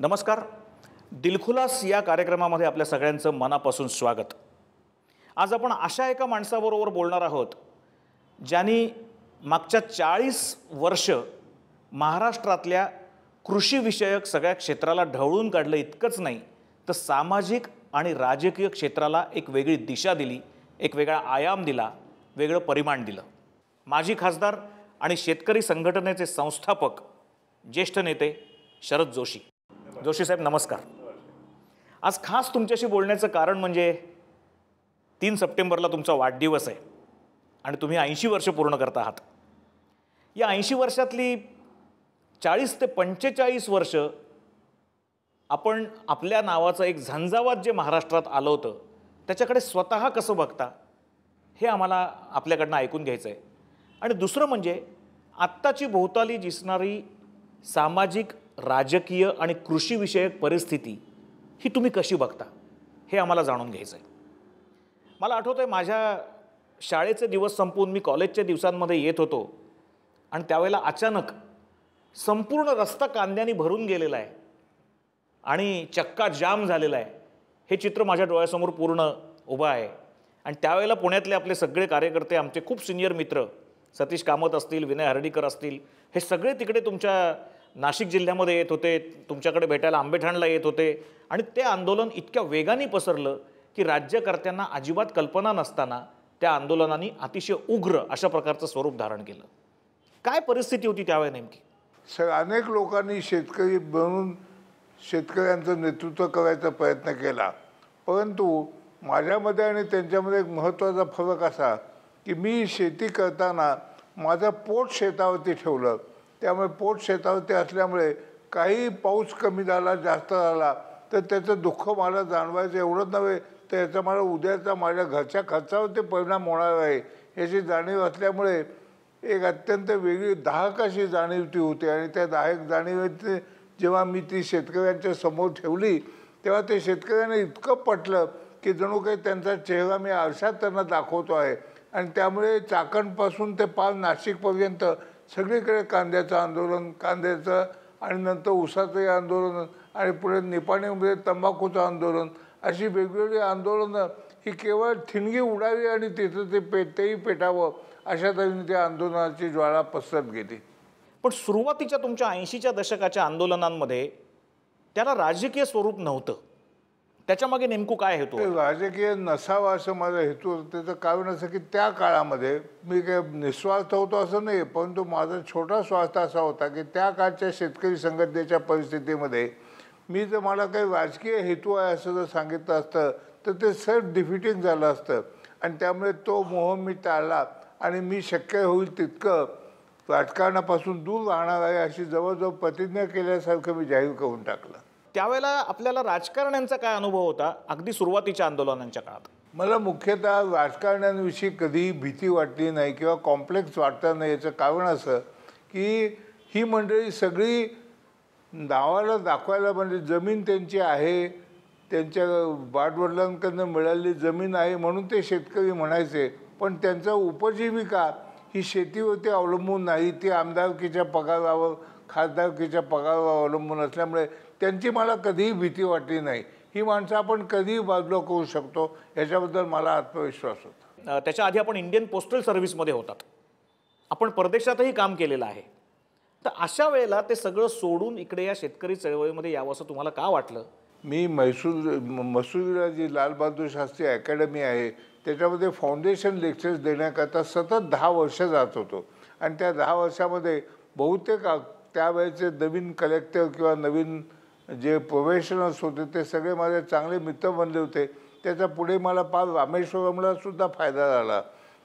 नमस्कार. दिलखुलास या कार्यक्रमामध्ये आपल्या सगळ्यांचं मनापासून स्वागत. आज आपण अशा एका माणसाबरोबर बोलणार आहोत ज्यांनी मागच्या 40 वर्ष महाराष्ट्रातल्या कृषीविषयक सगळ्या क्षेत्राला ढवळून काढलं. इतकंच नाही तर सामाजिक आणि राजकीय क्षेत्राला एक वेगळी दिशा दिली, एक वेगळा आयाम दिला, वेगळं परिमाण दिलं. माजी खासदार आणि शेतकरी संघटनेचे संस्थापक ज्येष्ठ नेते शरद जोशी. जोशी साहेब नमस्कार. आज खास तुमच्याशी बोलण्याचं कारण म्हणजे 3 सप्टेंबरला तुमचा वाढदिवस आहे आणि तुम्ही 80 वर्ष पूर्ण करत आहात. या 80 वर्षातली 40 ते 45 वर्ष आपण आपल्या नावाचं एक झंझावात जे महाराष्ट्रात आलं होतं त्याच्याकडे स्वतः कसं बघता हे आम्हाला आपल्याकडनं ऐकून घ्यायचं आहे. आणि दुसरं म्हणजे आत्ताची भोवताली दिसणारी सामाजिक, राजकीय आणि कृषीविषयक परिस्थिती ही तुम्ही कशी बघता हे आम्हाला जाणून घ्यायचं आहे. मला आठवतं आहे माझ्या शाळेचे दिवस संपवून मी कॉलेजच्या दिवसांमध्ये येत होतो आणि त्यावेळेला अचानक संपूर्ण रस्ता कांद्याने भरून गेलेला आहे आणि चक्का जाम झालेला आहे. हे चित्र माझ्या डोळ्यासमोर पूर्ण उभं आहे. आणि त्यावेळेला पुण्यातले आपले सगळे कार्यकर्ते, आमचे खूप सिनियर मित्र, सतीश कामत असतील, विनय हर्डीकर असतील, हे सगळे तिकडे तुमच्या नाशिक जिल्ह्यामध्ये येत होते, तुमच्याकडे भेटायला आंबेठाणला येत होते. आणि ते आंदोलन इतक्या वेगाने पसरलं की राज्यकर्त्यांना अजिबात कल्पना नसताना त्या आंदोलनाने अतिशय उग्र अशा प्रकारचं स्वरूप धारण केलं. काय परिस्थिती होती त्यावेळी नेमकी? अनेक लोकांनी शेतकरी बनून शेतकऱ्यांचं नेतृत्व करायचा प्रयत्न केला, परंतु माझ्यामध्ये आणि त्यांच्यामध्ये एक महत्त्वाचा फरक असा की मी शेती करताना माझं पोट शेतावरती ठेवलं. त्यामुळे पोट शेतावरती असल्यामुळे काही पाऊस कमी झाला, जास्त झाला तर त्याचं दुःख मला जाणवायचं. एवढंच नव्हे तर याचा मला उद्याचा माझ्या घरच्या खर्चावरती परिणाम होणार आहे याची जाणीव असल्यामुळे एक अत्यंत वेगळी दाहक अशी जाणीव ती होती. आणि त्या दाहक जाणीवेची जेव्हा मी ती शेतकऱ्यांच्या समोर ठेवली तेव्हा ते शेतकऱ्यांना इतकं पटलं की जणू काही त्यांचा चेहरा मी आरशात त्यांना दाखवतो आहे. आणि त्यामुळे चाकणपासून ते पार नाशिकपर्यंत सगळीकडे कांद्याचं आंदोलन, कांद्याचं आणि नंतर ऊसाचंही आंदोलन आणि पुढे निपाणीमध्ये तंबाखूचं आंदोलन, अशी वेगवेगळी आंदोलनं ही केवळ ठिणगी उडावी आणि तिथं तेही पेटावं अशा तऱ्हेने त्या आंदोलनाची ज्वाळा पसरत गेली. पण सुरुवातीच्या तुमच्या 80च्या दशकाच्या आंदोलनांमध्ये त्याला राजकीय स्वरूप नव्हतं. त्याच्यामागे नेमकं काय हेतू? राजकीय नसावा असं माझा हेतू होता. त्याचं कारण असं की त्या काळामध्ये मी काय निस्वार्थ होतो असं नाही, परंतु माझा छोटा स्वार्थ असा होता की त्या काळच्या शेतकरी संघटनेच्या परिस्थितीमध्ये मी जर मला काही राजकीय हेतू आहे असं जर सांगितलं असतं तर ते सेल्फ डिफिटिंग झालं असतं. आणि त्यामुळे तो मोह मी टाळला आणि मी शक्य होईल तितकं राजकारणापासून दूर राहणार आहे अशी जवळजवळ प्रतिज्ञा केल्यासारखं मी जाहीर करून टाकलं. त्यावेळेला आपल्याला राजकारण्यांचा काय अनुभव होता अगदी सुरुवातीच्या आंदोलनांच्या काळात? मला मुख्यतः राजकारण्यांविषयी कधीही भीती वाटली नाही किंवा कॉम्प्लेक्स वाटतं नाही. याचं कारण असं की ही मंडळी सगळी नावाला दाखवायला म्हणजे जमीन त्यांची आहे, त्यांच्या वाडवडिलांकडनं मिळालेली जमीन आहे म्हणून ते शेतकरी म्हणायचे. पण त्यांचा उपजीविका ही शेतीवरती अवलंबून नाही, ती आमदारकीच्या पगारावर, खासदारकीच्या पगारावर अवलंबून असल्यामुळे त्यांची मला कधीही भीती वाटली नाही. ही माणसं आपण कधीही बाजूला करू शकतो याच्याबद्दल मला आत्मविश्वास होता. त्याच्या आधी आपण इंडियन पोस्टल सर्व्हिसमध्ये होतात, आपण परदेशातही काम केलेलं आहे. तर अशा वेळेला ते सगळं सोडून इकडे या शेतकरी चळवळीमध्ये यावं असं तुम्हाला का वाटलं? मी मसुरीला जी लालबहादूर शास्त्री अकॅडमी आहे त्याच्यामध्ये फाउंडेशन लेक्चर्स देण्याकरता सतत 10 वर्ष जात होतो. आणि त्या 10 वर्षामध्ये बहुतेक त्यावेळेचे नवीन कलेक्टर किंवा नवीन जे प्रोफेशनल्स होते ते सगळे माझे चांगले मित्र बनले होते. त्याचा पुढे मला पार रामेश्वरमला सुद्धा फायदा झाला.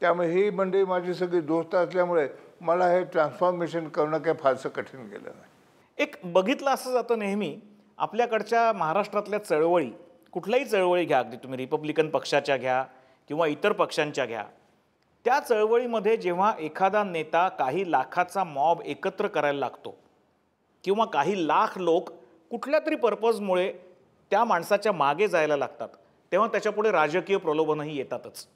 त्यामुळे ही मंडळी माझी सगळी दोस्त असल्यामुळे मला हे ट्रान्सफॉर्मेशन करणं काही फारसं कठीण गेलं नाही. एक बघितलं असं जातं नेहमी आपल्याकडच्या महाराष्ट्रातल्या चळवळी, कुठल्याही चळवळी घ्या, अगदी तुम्ही रिपब्लिकन पक्षाच्या घ्या किंवा इतर पक्षांच्या घ्या, त्या चळवळीमध्ये जेव्हा एखादा नेता काही लाखाचा मॉब एकत्र करायला लागतो किंवा काही लाख लोक कुठल्या तरी पर्पजमुळे त्या माणसाच्या मागे जायला लागतात तेव्हा त्याच्यापुढे राजकीय प्रलोभनही येतातच.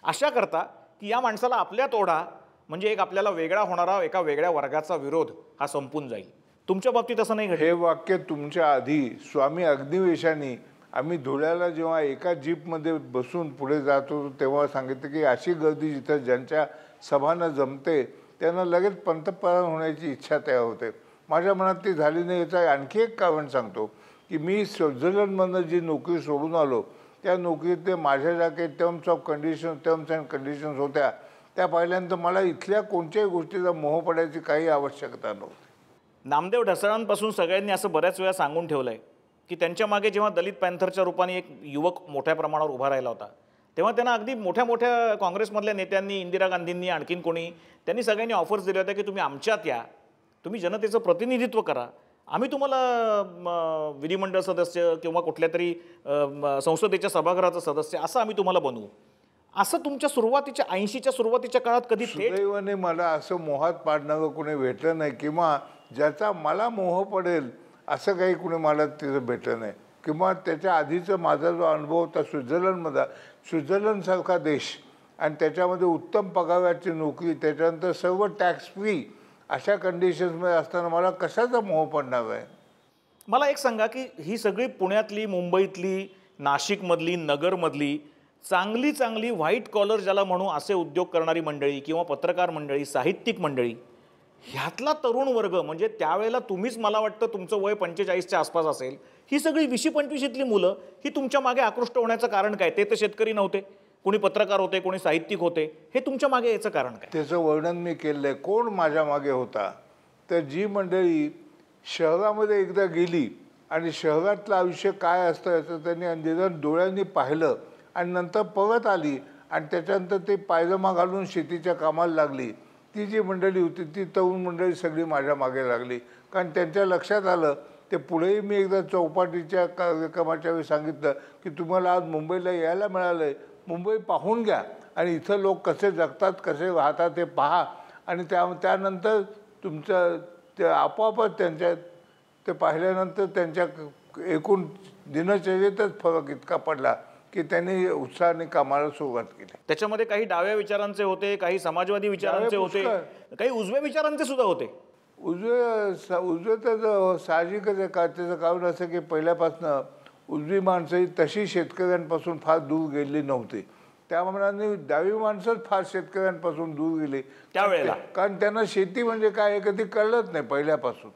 अशा करता की या माणसाला आपल्यात ओढा म्हणजे एक आपल्याला वेगळा होणारा एका वेगळ्या वर्गाचा विरोध हा संपून जाईल. तुमच्या बाबतीत असं नाही घडलं? हे वाक्य तुमच्या आधी स्वामी अग्निवेशांनी आम्ही धुळ्याला जेव्हा एका जीपमध्ये बसून पुढे जात होतो तेव्हा सांगितलं की अशी गर्दी जिथं ज्यांच्या सभांना जमते त्यांना लगेच पंतप्रधान होण्याची इच्छा तयार होते. माझ्या मनात ती झाली नाही. याचं आणखी एक कारण सांगतो की मी स्वित्झर्लंडमधनं जी नोकरी सोडून आलो त्या नोकरीत माझ्या ज्या काही टर्म्स अँड कंडिशन्स होत्या त्या पाहिल्यानंतर मला इथल्या कोणत्याही गोष्टीचा मोह पडायची काही आवश्यकता नव्हती. नामदेव ढसाळांपासून सगळ्यांनी असं बऱ्याच वेळा सांगून ठेवलं आहे की त्यांच्या मागे जेव्हा दलित पॅन्थरच्या रूपाने एक युवक मोठ्या प्रमाणावर उभा राहिला होता तेव्हा त्यांना अगदी मोठ्या मोठ्या काँग्रेसमधल्या नेत्यांनी, इंदिरा गांधींनी, आणखीन कोणी, त्यांनी सगळ्यांनी ऑफर्स दिल्या होत्या की तुम्ही आमच्यात या, तुम्ही जनतेचं प्रतिनिधित्व करा, आम्ही तुम्हाला विधिमंडळ सदस्य किंवा कुठल्या तरी संसदेच्या सभागृहाचं सदस्य असं आम्ही तुम्हाला बनवू. असं तुमच्या सुरुवातीच्या 80च्या सुरुवातीच्या काळात कधी सुदैवाने मला असं मोहात पाडणारं कोणी भेटलं नाही किंवा ज्याचा मला मोह पडेल असं काही कुणी मला तिथं भेटलं नाही. किंवा त्याच्या आधीचा माझा जो अनुभव होता स्वित्झर्लंडमधला, स्वित्झर्लंडसारखा देश आणि त्याच्यामध्ये उत्तम पगाराची नोकरी, त्याच्यानंतर सर्व टॅक्स फ्री, अशा कंडिशन्समध्ये असताना मला कशाचा मोह पडणार आहे? मला एक सांगा की ही सगळी पुण्यातली, मुंबईतली, नाशिकमधली, नगरमधली चांगली चांगली व्हाईट कॉलर ज्याला म्हणू असे उद्योग करणारी मंडळी किंवा पत्रकार मंडळी, साहित्यिक मंडळी, ह्यातला तरुण वर्ग, म्हणजे त्यावेळेला तुम्हीच मला वाटतं तुमचं वय 45च्या आसपास असेल, ही सगळी 20-25तली मुलं ही तुमच्या मागे आकृष्ट होण्याचं कारण काय? ते तर शेतकरी नव्हते, कोणी पत्रकार होते, कोणी साहित्यिक होते, हे तुमच्या मागे याचं कारण काय? त्याचं वर्णन मी केलं आहे. कोण माझ्या मागे होता? तर जी मंडळी शहरामध्ये एकदा गेली आणि शहरातलं आयुष्य काय असतं याचं त्यांनी निदान डोळ्यांनी पाहिलं आणि नंतर परत आली आणि त्याच्यानंतर ते पायजमा घालून शेतीच्या कामाला लागली, ती जी मंडळी होती ती तरुण मंडळी सगळी माझ्या मागे लागली. कारण त्यांच्या लक्षात आलं, ते पुढेही मी एकदा चौपाटीच्या कार्यक्रमाच्या वेळी सांगितलं की तुम्हाला आज मुंबईला यायला मिळालं आहे, मुंबई पाहून घ्या आणि इथं लोक कसे जगतात, कसे वाहतात ते पहा आणि त्यानंतर तुमचं ते आपोआपच त्यांच्या ते पाहिल्यानंतर त्यांच्या एकूण दिनचर्येतच फरक इतका पडला की त्यांनी उत्साहाने कामाला सुरुवात केली. त्याच्यामध्ये काही डाव्या विचारांचे होते, काही समाजवादी विचारांचे होते, काही उजव्या विचारांचे सुद्धा होते. उजवे तर साहजिकच आहे. का त्याचं कारण असं की पहिल्यापासून उजवी माणसं तशी शेतकऱ्यांपासून फार दूर गेलेली नव्हती. त्यामुळे डावी माणसंच फार शेतकऱ्यांपासून दूर गेली त्यावेळेला, कारण त्यांना शेती म्हणजे काय हे कधी कळलंच नाही पहिल्यापासून.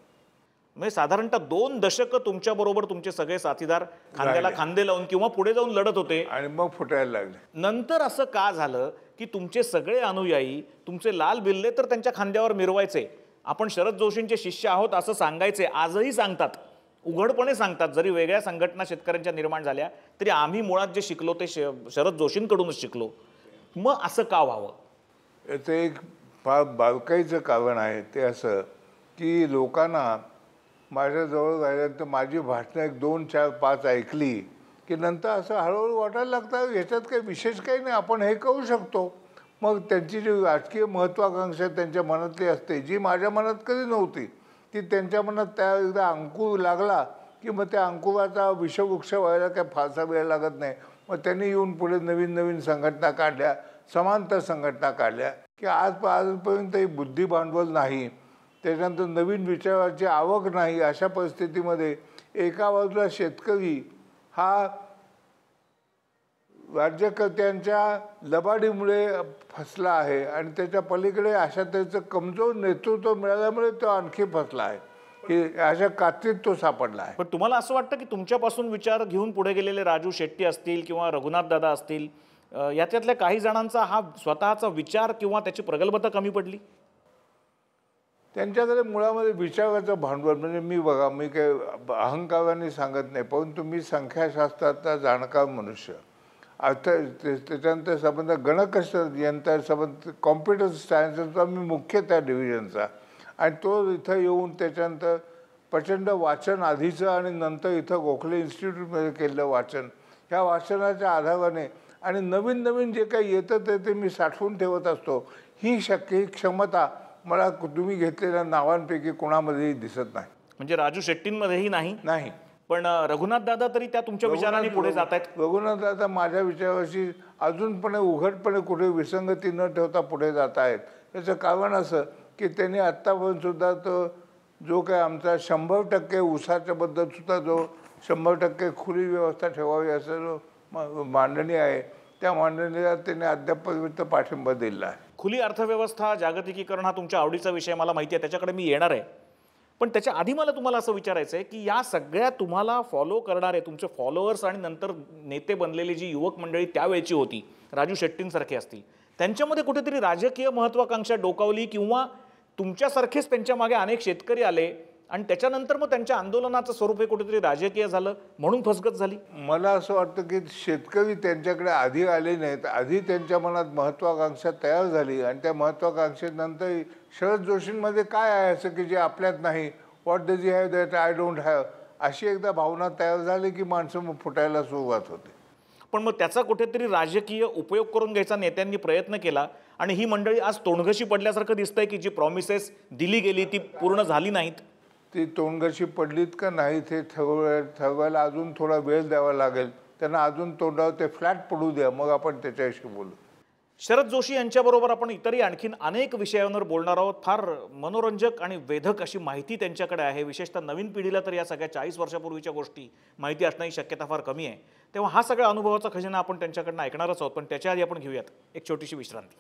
म्हणजे साधारणतः 2 दशकं तुमच्याबरोबर तुमचे सगळे साथीदार खांद्याला खांदे लावून किंवा पुढे जाऊन लढत होते आणि मग फुटायला लागले. नंतर असं का झालं की तुमचे सगळे अनुयायी तुमचे लाल बिल्ले तर त्यांच्या खांद्यावर मिरवायचे, आपण शरद जोशींचे शिष्य आहोत असं सांगायचे, आजही सांगतात, उघडपणे सांगतात. जरी वेगळ्या संघटना शेतकऱ्यांच्या निर्माण झाल्या तरी आम्ही मुळात जे शिकलो ते शरद जोशींकडूनच शिकलो. मग असं का व्हावं? याचं एक फार बारकाईचं कारण आहे. ते असं की लोकांना माझ्याजवळ राहिल्यानंतर माझी भाषणं 1, 2, 4, 5 ऐकली की नंतर असं हळूहळू वाटायला लागतं याच्यात काही विशेष काही नाही, आपण हे करू शकतो. मग त्यांची जी राजकीय महत्त्वाकांक्षा त्यांच्या मनातली असते, जी माझ्या मनात कधी नव्हती, ती त्यांच्या मनात त्या एकदा अंकुर लागला की मग त्या अंकुराचा विषवृक्ष व्हायला काय फारसा वेळ लागत नाही. मग त्यांनी येऊन पुढे नवीन नवीन संघटना काढल्या, समांतर संघटना काढल्या की आजपर्यंत ही बुद्धी भांडवल नाही, त्याच्यानंतर नवीन विचाराची आवक नाही. अशा परिस्थितीमध्ये एका बाजूला शेतकरी हा राज्यकर्त्यांच्या लबाडीमुळे फसला आहे आणि त्याच्या पलीकडे अशा त्याचं कमजोर नेतृत्व मिळाल्यामुळे तो आणखी फसला आहे, की अशा कात्रीत तो सापडला आहे. पण तुम्हाला असं वाटतं की तुमच्यापासून विचार घेऊन पुढे गेलेले राजू शेट्टी असतील किंवा रघुनाथ दादा असतील, याच्यातल्या काही जणांचा हा स्वतःचा विचार किंवा त्याची प्रगल्भता कमी पडली? त्यांच्याकडे मुळामध्ये विचाराचं भांडवल म्हणजे मी काही अहंकाराने सांगत नाही, परंतु मी संख्याशास्त्राचा जाणकार मनुष्य. त्याच्यानंतर संबंध गणकश यंत्र संबंध कॉम्प्युटर सायन्सचा मी मुख्य त्या डिव्हिजनचा आणि तो इथं येऊन त्याच्यानंतर प्रचंड वाचन आधीचं आणि नंतर इथं गोखले इन्स्टिट्यूटमध्ये केलेलं वाचन, ह्या वाचनाच्या आधाराने आणि नवीन नवीन जे काही येतं ते मी साठवून ठेवत असतो. ही क्षमता मला तुम्ही घेतलेल्या नावांपैकी कोणामध्येही दिसत नाही. म्हणजे राजू शेट्टींमध्येही नाही. पण रघुनाथ दादा तरी त्या तुमच्या विचाराने पुढे जात आहेत. रघुनाथ दादा माझ्या विचाराशी अजूनपणे उघडपणे कुठे विसंगती न ठेवता पुढे जात आहेत. याचं कारण असं की त्यांनी आत्तापर्यंत सुद्धा तो जो काय आमचा 100% ऊसाच्या बद्दल सुद्धा जो 100% खुली व्यवस्था ठेवावी असं जो मांडणी आहे, त्या मांडणीला त्यांनी अद्यापपर्यंत पाठिंबा दिला आहे. खुली अर्थव्यवस्था, जागतिकीकरण हा तुमच्या आवडीचा विषय मला माहिती आहे, त्याच्याकडे मी येणार आहे. पण त्याच्या आधी मला तुम्हाला असं विचारायचं आहे की या सगळ्या तुम्हाला फॉलो करणारे तुमचे फॉलोअर्स आणि नंतर नेते बनलेली जी युवक मंडळी त्यावेळची होती, राजू शेट्टींसारखे असतील, त्यांच्यामध्ये कुठेतरी राजकीय महत्त्वाकांक्षा डोकावली किंवा तुमच्यासारखेच त्यांच्या मागे अनेक शेतकरी आले आणि त्याच्यानंतर मग त्यांच्या आंदोलनाचं स्वरूप हे कुठेतरी राजकीय झालं म्हणून फसगत झाली? मला असं वाटतं की शेतकरी त्यांच्याकडे आधी आले नाहीत, आधी त्यांच्या मनात महत्त्वाकांक्षा तयार झाली आणि त्या महत्त्वाकांक्षेनंतर शरद जोशींमध्ये काय आहे असं की जे आपल्यात नाही, what does you have that I don't have, अशी एकदा भावना तयार झाली की माणसं मग फुटायला सुरुवात होते. पण मग त्याचा कुठेतरी राजकीय उपयोग करून घ्यायचा नेत्यांनी प्रयत्न केला आणि ही मंडळी आज तोंडघशी पडल्यासारखं दिसतंय की जी प्रॉमिसेस दिली गेली ती पूर्ण झाली नाहीत. ती तोंडघशी पडलीत का नाही ते ठरवायला अजून थोडा वेळ द्यावा लागेल. त्यांना अजून तोंडावर ते फ्लॅट पडू द्या, मग आपण त्याच्याविषयी बोलू. शरद जोशी यांच्याबरोबर आपण इतरही आणखीन अनेक विषयांवर बोलणार आहोत. फार मनोरंजक आणि वेधक अशी माहिती त्यांच्याकडे आहे. विशेषतः नवीन पिढीला तर या सगळ्या 40 वर्षापूर्वीच्या गोष्टी माहिती असण्याची शक्यता फार कमी आहे. तेव्हा हा सगळ्या अनुभवाचा खजिना आपण त्यांच्याकडनं ऐकणारच आहोत. पण त्याच्या आधी आपण घेऊयात एक छोटीशी विश्रांती.